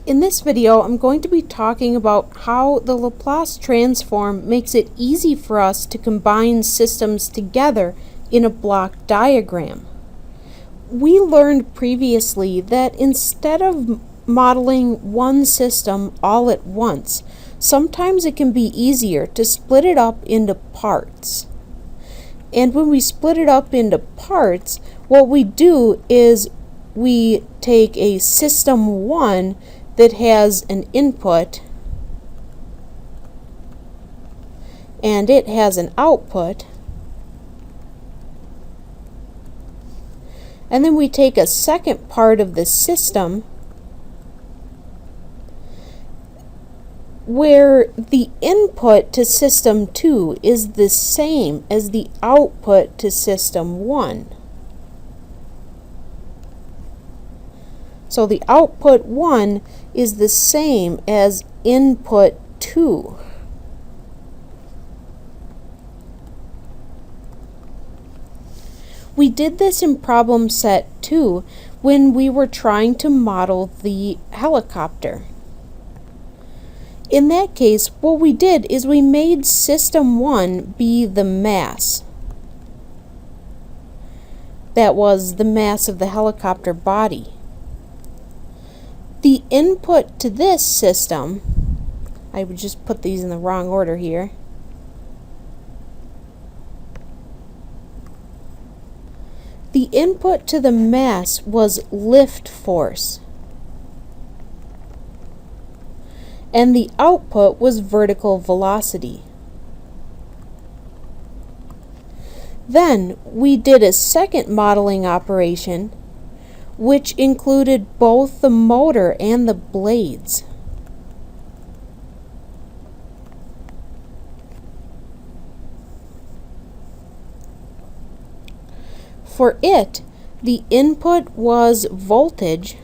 In this video, I'm going to be talking about how the Laplace transform makes it easy for us to combine systems together in a block diagram. We learned previously that instead of modeling one system all at once, sometimes it can be easier to split it up into parts. And when we split it up into parts, what we do is we take a system 1 that has an input and it has an output, and then we take a second part of the system where the input to system 2 is the same as the output to system 1. So the output 1 is the same as input 2. We did this in problem set 2 when we were trying to model the helicopter. In that case, what we did is we made system 1 be the mass. That was the mass of the helicopter body. The input to this system, I would just put these in the wrong order here. The input to the mass was lift force, and the output was vertical velocity. Then we did a second modeling operation which included both the motor and the blades. For it, the input was voltage,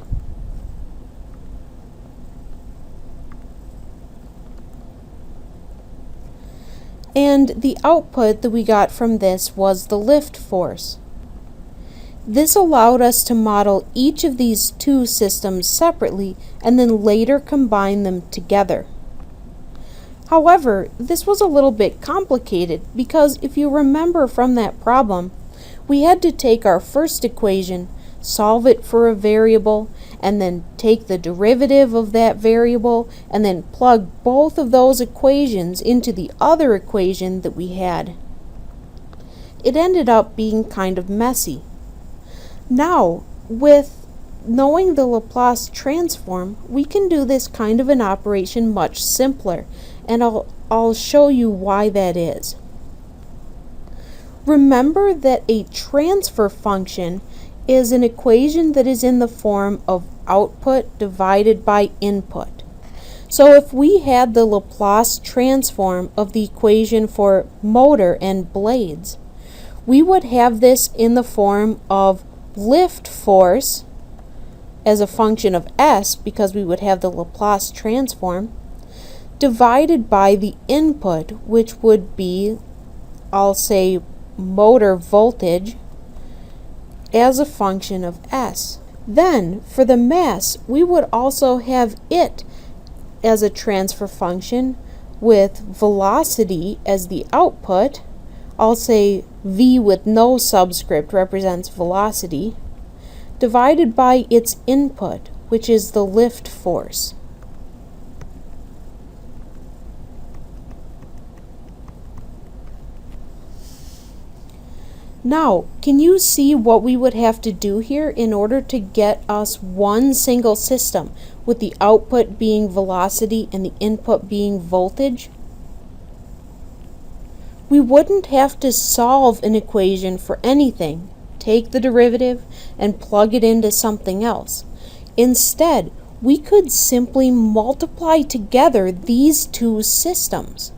and the output that we got from this was the lift force. This allowed us to model each of these two systems separately and then later combine them together. However, this was a little bit complicated because if you remember from that problem, we had to take our first equation, solve it for a variable, and then take the derivative of that variable and then plug both of those equations into the other equation that we had. It ended up being kind of messy. Now, with knowing the Laplace transform, we can do this kind of an operation much simpler, and I'll show you why that is. Remember that a transfer function is an equation that is in the form of output divided by input. So if we had the Laplace transform of the equation for motor and blades, we would have this in the form of lift force as a function of s, because we would have the Laplace transform, divided by the input, which would be, I'll say, motor voltage as a function of s. Then, for the mass, we would also have it as a transfer function with velocity as the output. I'll say v with no subscript represents velocity, divided by its input, which is the lift force. Now, can you see what we would have to do here in order to get us one single system with the output being velocity and the input being voltage? We wouldn't have to solve an equation for anything, take the derivative, and plug it into something else. Instead, we could simply multiply together these two systems.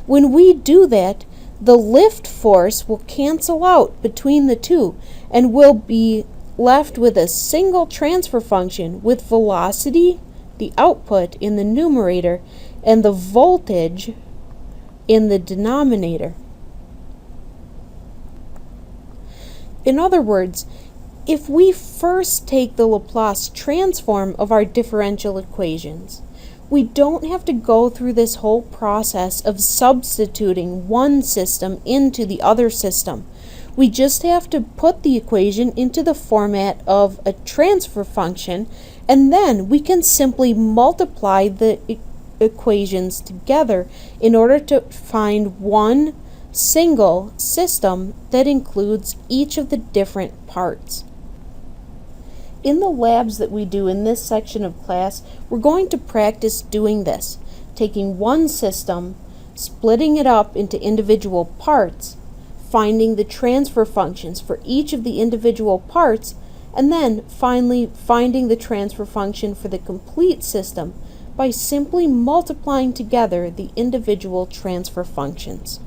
When we do that, the lift force will cancel out between the two, and we'll be left with a single transfer function with velocity, the output, in the numerator, and the voltage in the denominator. In other words, If we first take the Laplace transform of our differential equations, we don't have to go through this whole process of substituting one system into the other system. We just have to put the equation into the format of a transfer function, and then we can simply multiply the equations together in order to find one single system that includes each of the different parts. In the labs that we do in this section of class, we're going to practice doing this, taking one system, splitting it up into individual parts, finding the transfer functions for each of the individual parts, and then finally finding the transfer function for the complete system by simply multiplying together the individual transfer functions.